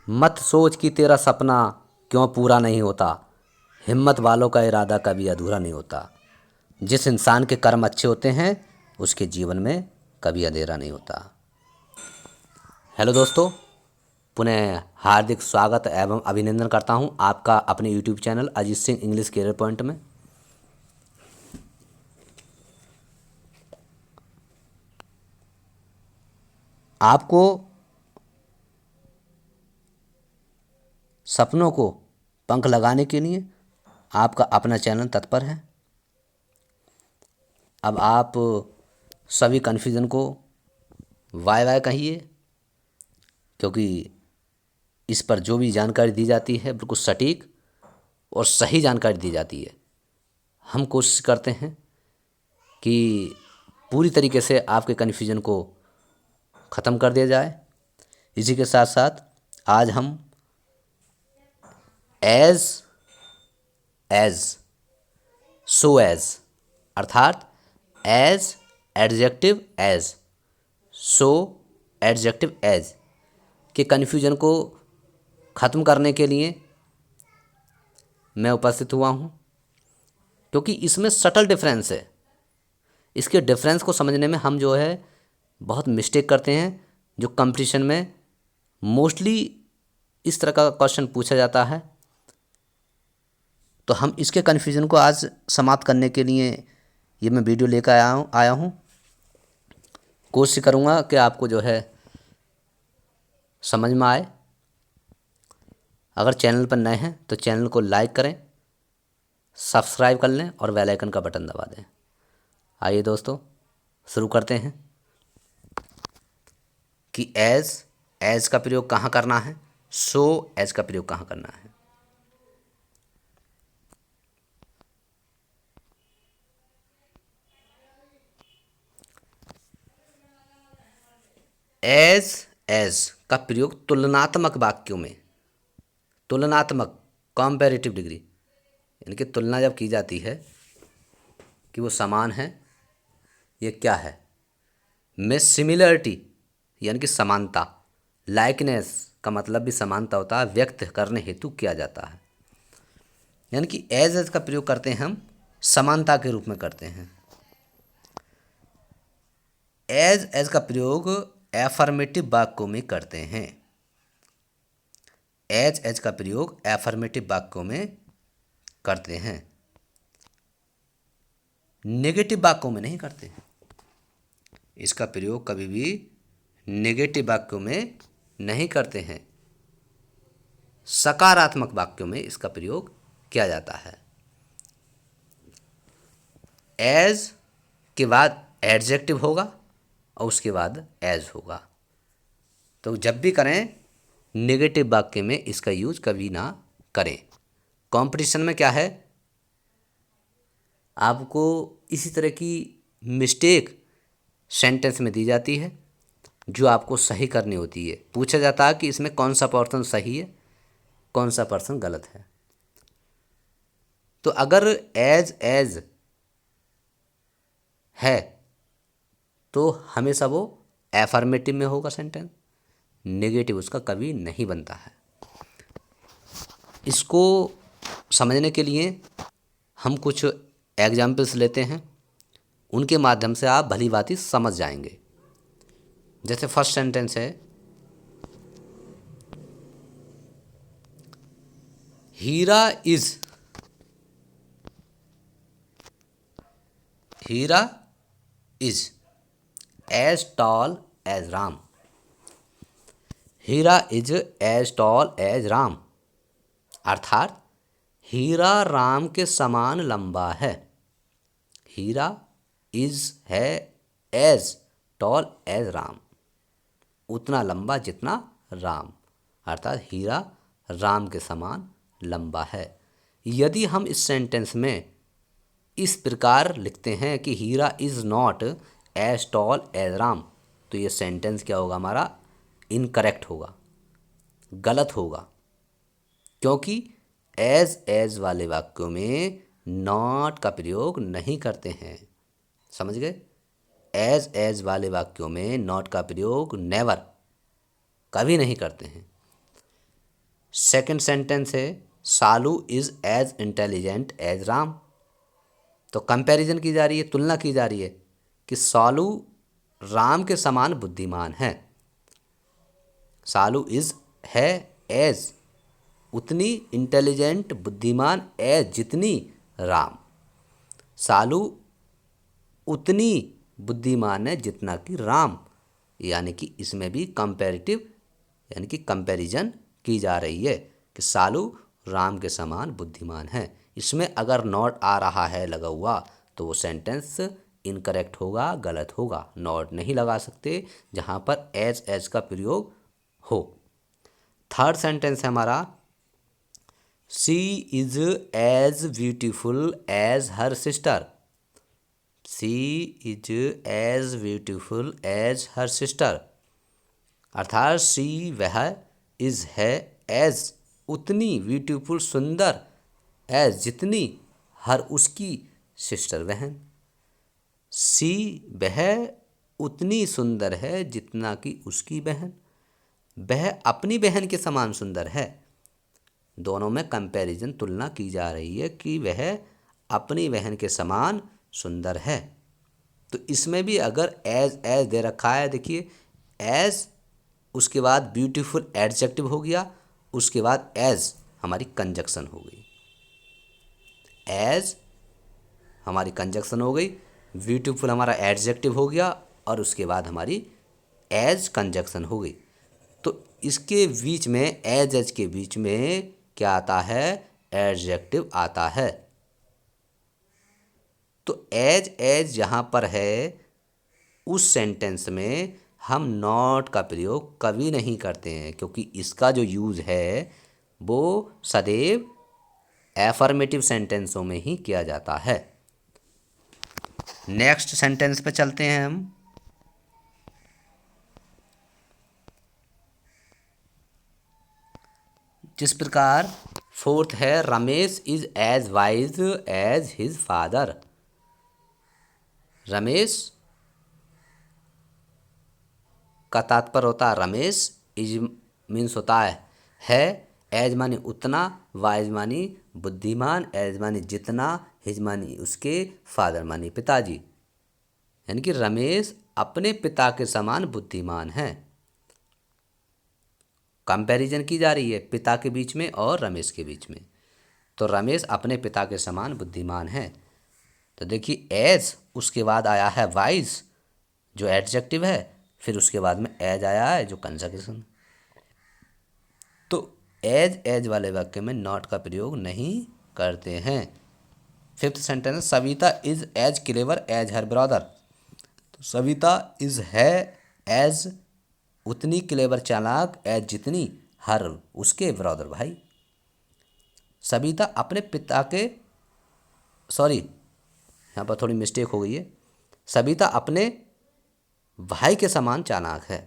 मत सोच कि तेरा सपना क्यों पूरा नहीं होता। हिम्मत वालों का इरादा कभी अधूरा नहीं होता। जिस इंसान के कर्म अच्छे होते हैं उसके जीवन में कभी अंधेरा नहीं होता। हेलो दोस्तों, पुनः हार्दिक स्वागत एवं अभिनंदन करता हूं आपका अपने YouTube channel Ajit Singh English career point में। आपको सपनों को पंख लगाने के लिए आपका अपना चैनल तत्पर है। अब आप सभी कन्फ्यूज़न को वाय वाय कहिए, क्योंकि इस पर जो भी जानकारी दी जाती है बिल्कुल सटीक और सही जानकारी दी जाती है। हम कोशिश करते हैं कि पूरी तरीके से आपके कन्फ्यूज़न को ख़त्म कर दिया जाए। इसी के साथ साथ आज हम एज एज सो एज अर्थात एज एडजेक्टिव एज सो एडजेक्टिव एज के कन्फ्यूजन को ख़त्म करने के लिए मैं उपस्थित हुआ हूँ, क्योंकि इसमें सटल डिफरेंस है। इसके डिफरेंस को समझने में हम जो है बहुत मिस्टेक करते हैं। जो कंपटीशन में मोस्टली इस तरह का क्वेश्चन पूछा जाता है, तो हम इसके कन्फ्यूज़न को आज समाप्त करने के लिए ये मैं वीडियो लेकर आया हूँ। कोशिश करूँगा कि आपको जो है समझ में आए। अगर चैनल पर नए हैं तो चैनल को लाइक करें, सब्सक्राइब कर लें और बेल आइकन का बटन दबा दें। आइए दोस्तों, शुरू करते हैं कि एज का प्रयोग कहाँ करना है, सो एज का प्रयोग कहाँ करना है। एज का प्रयोग तुलनात्मक वाक्यों में, तुलनात्मक कॉम्पेरेटिव डिग्री, यानी कि तुलना जब की जाती है कि वो समान है, ये क्या है, में सिमिलरिटी यानी कि समानता, लाइकनेस का मतलब भी समानता होता है, व्यक्त करने हेतु किया जाता है। यानी कि एज का प्रयोग करते हैं हम समानता के रूप में करते हैं। एज का प्रयोग एफर्मेटिव वाक्यों में करते हैं। एज का प्रयोग एफर्मेटिव वाक्यों में करते हैं, नेगेटिव वाक्यों में नहीं करते हैं। इसका प्रयोग कभी भी नेगेटिव वाक्यों में नहीं करते हैं, सकारात्मक वाक्यों में इसका प्रयोग किया जाता है। एज के बाद एडजेक्टिव होगा और उसके बाद एज होगा। तो जब भी करें नेगेटिव वाक्य में इसका यूज कभी ना करें। कंपटीशन में क्या है, आपको इसी तरह की मिस्टेक सेंटेंस में दी जाती है जो आपको सही करनी होती है। पूछा जाता है कि इसमें कौन सा पर्सन सही है, कौन सा पर्सन गलत है। तो अगर एज है तो हमेशा वो एफर्मेटिव में होगा सेंटेंस, नेगेटिव उसका कभी नहीं बनता है। इसको समझने के लिए हम कुछ एग्जाम्पल्स लेते हैं, उनके माध्यम से आप भली भांति समझ जाएंगे। जैसे फर्स्ट सेंटेंस है, Hira is as tall as Ram. Hira is as tall as Ram अर्थात हीरा राम के समान लंबा है। हीरा इज है एज टॉल एज राम, उतना लंबा जितना राम, अर्थात हीरा राम के समान लंबा है। यदि हम इस सेंटेंस में इस प्रकार लिखते हैं कि Hira is not as tall as Ram, तो ये सेंटेंस क्या होगा, हमारा इनकरेक्ट होगा, गलत होगा। क्योंकि एज वाले वाक्यों में नॉट का प्रयोग नहीं करते हैं। समझ गए? एज वाले वाक्यों में नॉट का प्रयोग नेवर, कभी नहीं करते हैं। सेकंड सेंटेंस है Salu is as intelligent as Ram. तो कंपैरिजन की जा रही है, तुलना की जा रही है कि सालू राम के समान बुद्धिमान है। सालू इज है एज उतनी इंटेलिजेंट बुद्धिमान एज जितनी राम। सालू उतनी बुद्धिमान है जितना कि राम, यानी कि इसमें भी कंपैरेटिव यानी कि कंपैरिजन की जा रही है कि सालू राम के समान बुद्धिमान है। इसमें अगर नॉट आ रहा है लगा हुआ तो वो सेंटेंस इनकरेक्ट होगा, गलत होगा। नॉट नहीं लगा सकते जहाँ पर एज का प्रयोग हो। थर्ड सेंटेंस है हमारा she is as beautiful as her sister. She is as beautiful as her sister, अर्थात शी वह इज है एज उतनी ब्यूटीफुल सुंदर एज जितनी हर उसकी सिस्टर बहन। शी वह उतनी सुंदर है जितना कि उसकी बहन, वह अपनी बहन के समान सुंदर है। दोनों में कंपैरिजन तुलना की जा रही है कि वह अपनी बहन के समान सुंदर है। तो इसमें भी अगर एज दे रखा है, देखिए एज उसके बाद ब्यूटीफुल एडजेक्टिव हो गया, उसके बाद एज हमारी कंजक्शन हो गई। एज हमारी कंजक्शन हो गई, ब्यूटीफुल हमारा एडजेक्टिव हो गया और उसके बाद हमारी एज कंजक्शन हो गई। तो इसके बीच में एज के बीच में क्या आता है? एडजेक्टिव आता है। तो एज यहाँ पर है उस सेंटेंस में हम नॉट का प्रयोग कभी नहीं करते हैं, क्योंकि इसका जो यूज़ है वो सदैव एफर्मेटिव सेंटेंसों में ही किया जाता है। नेक्स्ट सेंटेंस पे चलते हैं हम। जिस प्रकार फोर्थ है Ramesh is as wise as his father. Ramesh का तात्पर्य होता है रमेश, इज मीन्स होता है एज मानी उतना, वाइज मानी बुद्धिमान, एज मानी जितना, हिज मानी उसके, फादर मानी पिताजी। यानी कि रमेश अपने पिता के समान बुद्धिमान है। कंपैरिजन की जा रही है पिता के बीच में और रमेश के बीच में। तो रमेश अपने पिता के समान बुद्धिमान है। तो देखिए एज उसके बाद आया है वाइज जो एडजेक्टिव है, फिर उसके बाद में एज आया है जो कंजक्शन। तो एज वाले वाक्य में नॉट का प्रयोग नहीं करते हैं। Fifth sentence Savita is as clever as her brother. तो सविता इज है एज उतनी क्लेवर चालाक एज जितनी हर उसके ब्रदर भाई। सविता अपने पिता के सॉरी यहाँ पर थोड़ी मिस्टेक हो गई है। सविता अपने भाई के समान चालाक है।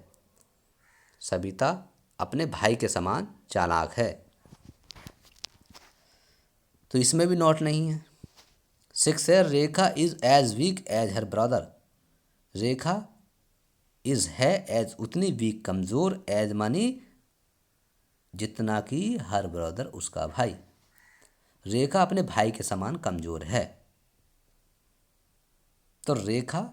सविता अपने भाई के समान चालाक है, तो इसमें भी नॉट नहीं है। सिक्स है Rekha is as weak as her brother. Rekha is है एज उतनी वीक कमज़ोर, एज मानी जितना कि हर ब्रदर उसका भाई। रेखा अपने भाई के समान कमज़ोर है। तो रेखा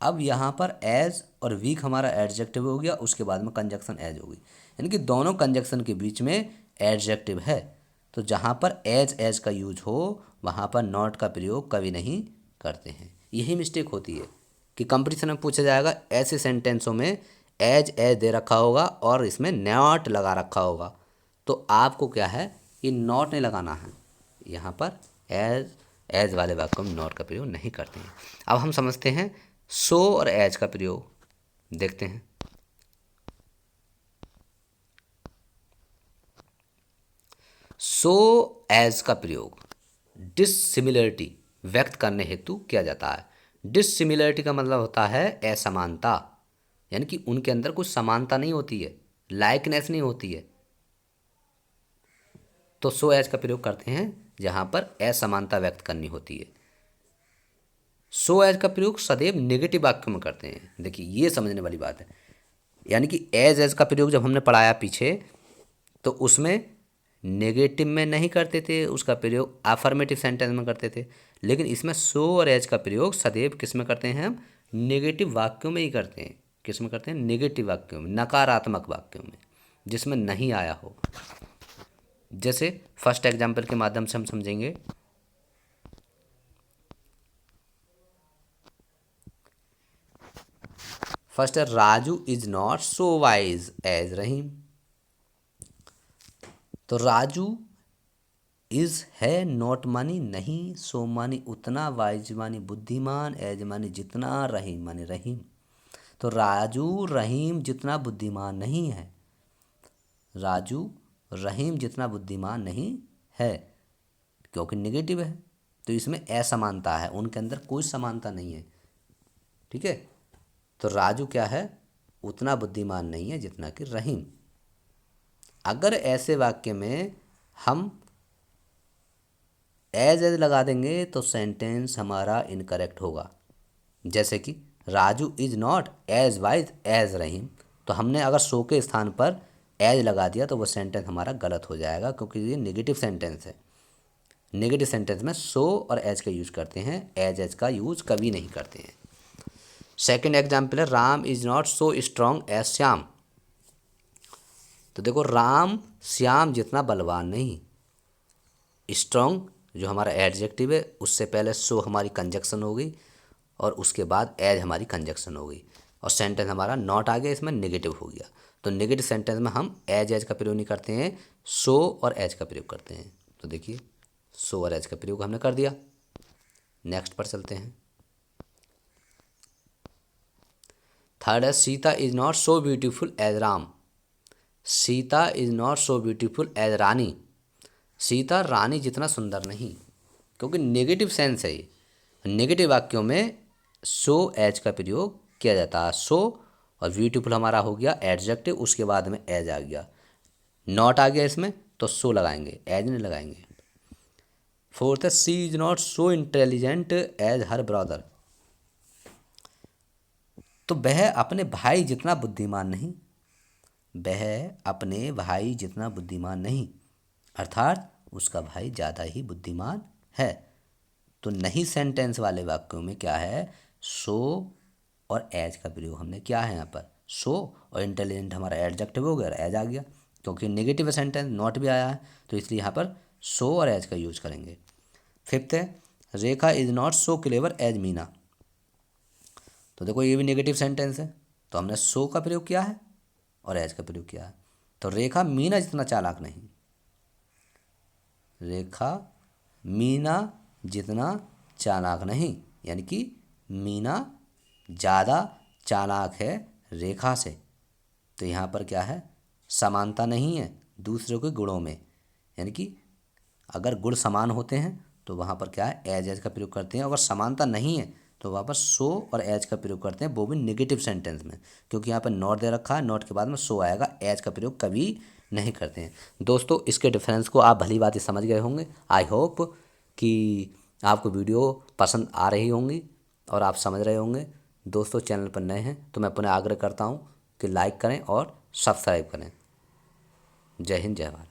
अब यहाँ पर एज और वीक हमारा एडजेक्टिव हो गया, उसके बाद में कंजक्शन एज हो गई, यानी कि दोनों कंजक्शन के बीच में एडजेक्टिव है। तो जहाँ पर एज का यूज हो वहाँ पर नॉट का प्रयोग कभी नहीं करते हैं। यही मिस्टेक होती है कि कंपटीशन में पूछा जाएगा ऐसे सेंटेंसों में एज दे रखा होगा और इसमें नॉट लगा रखा होगा, तो आपको क्या है ये नॉट नहीं लगाना है। यहाँ पर एज वाले वाक्यों में नॉट का प्रयोग नहीं करते हैं। अब हम समझते हैं सो और एज का प्रयोग देखते हैं। सो एज का प्रयोग डिससिमिलरिटी व्यक्त करने हेतु किया जाता है। डिससिमिलरिटी का मतलब होता है असमानता, यानी कि उनके अंदर कुछ समानता नहीं होती है, लाइकनेस नहीं होती है। तो सो एज का प्रयोग करते हैं जहां पर असमानता व्यक्त करनी होती है। सो एज का प्रयोग सदैव नेगेटिव वाक्यों में करते हैं। देखिए ये समझने वाली बात है, यानी कि एज का प्रयोग जब हमने पढ़ाया पीछे तो उसमें नेगेटिव में नहीं करते थे, उसका प्रयोग अफर्मेटिव सेंटेंस में करते थे। लेकिन इसमें सो और एज का प्रयोग सदैव किस में करते हैं हम? नेगेटिव वाक्यों में ही करते हैं। किस में करते हैं? नेगेटिव वाक्यों में, नकारात्मक वाक्यों में, जिसमें नहीं आया हो। जैसे फर्स्ट एग्जाम्पल के माध्यम से हम समझेंगे। फर्स्ट है, Raju is not so wise as Rahim. तो राजू इज है, नॉट मानी नहीं, सो मानी उतना, वाइज मानी बुद्धिमान, एज मानी जितना, रहीम मानी रहीम। तो राजू रहीम जितना बुद्धिमान नहीं है। राजू रहीम जितना बुद्धिमान नहीं है, क्योंकि नेगेटिव है। तो इसमें असमानता है, उनके अंदर कोई समानता नहीं है। ठीक है। तो राजू क्या है? उतना बुद्धिमान नहीं है जितना कि रहीम। अगर ऐसे वाक्य में हम एज लगा देंगे तो सेंटेंस हमारा इनकरेक्ट होगा। जैसे कि Raju is not as wise as Rahim, तो हमने अगर सो के स्थान पर एज लगा दिया तो वो सेंटेंस हमारा गलत हो जाएगा, क्योंकि ये नेगेटिव सेंटेंस है। नेगेटिव सेंटेंस में सो और एज का यूज करते हैं, एज का यूज कभी नहीं करते हैं। सेकेंड एग्जाम्पल है, Ram is not so strong as Shyam. तो देखो, राम श्याम जितना बलवान नहीं। स्ट्रांग जो हमारा एडजेक्टिव है, उससे पहले सो हमारी कंजक्शन हो गई और उसके बाद एज हमारी कंजक्शन हो गई, और सेंटेंस हमारा नॉट आ गया, इसमें नेगेटिव हो गया। तो नेगेटिव सेंटेंस में हम एज का प्रयोग नहीं करते हैं, सो और एज का प्रयोग करते हैं। तो देखिए, सो और एज का प्रयोग हमने कर दिया। नेक्स्ट पर चलते हैं। थर्ड है, Sita is not so beautiful as Ram. Sita is not so beautiful as Rani. Sita Rani जितना सुंदर नहीं, क्योंकि नेगेटिव सेंस है ये। नेगेटिव वाक्यों में सो एज का प्रयोग किया जाता है। सो और ब्यूटीफुल हमारा हो गया एडजेक्टिव, उसके बाद में एज आ गया। नॉट आ गया इसमें तो सो लगाएंगे, एज नहीं लगाएंगे। फोर्थ है, she is not so intelligent as her brother. तो वह अपने भाई जितना बुद्धिमान नहीं। वह अपने भाई जितना बुद्धिमान नहीं, अर्थात उसका भाई ज़्यादा ही बुद्धिमान है। तो नहीं सेंटेंस वाले वाक्यों में क्या है? सो और एज का प्रयोग हमने किया है यहाँ पर। सो और इंटेलिजेंट हमारा एडजेक्टिव हो गया और एज आ गया, क्योंकि नेगेटिव सेंटेंस नॉट भी आया है, तो इसलिए यहाँ पर सो और एज का यूज करेंगे। फिफ्थ है, Rekha is not so clever as Meena. तो देखो, ये भी नेगेटिव सेंटेंस है, तो हमने सो का प्रयोग किया है और एज का प्रयोग किया है। तो रेखा मीना जितना चालाक नहीं। रेखा मीना जितना चालाक नहीं, यानी कि मीना ज़्यादा चालाक है रेखा से। तो यहाँ पर क्या है? समानता नहीं है दूसरों के गुणों में, यानी कि अगर गुण समान होते हैं तो वहाँ पर क्या है? एज का प्रयोग करते हैं। अगर समानता नहीं है तो वहाँ पर सो और एज का प्रयोग करते हैं, वो भी नेगेटिव सेंटेंस में, क्योंकि यहाँ पर नॉट दे रखा है, नॉट के बाद में सो आएगा, एज का प्रयोग कभी नहीं करते हैं। दोस्तों, इसके डिफरेंस को आप भली बात समझ गए होंगे। आई होप कि आपको वीडियो पसंद आ रही होंगी और आप समझ रहे होंगे। दोस्तों, चैनल पर नए हैं तो मैं पुनः आग्रह करता हूँ कि लाइक करें और सब्सक्राइब करें। जय हिंद, जय भारत।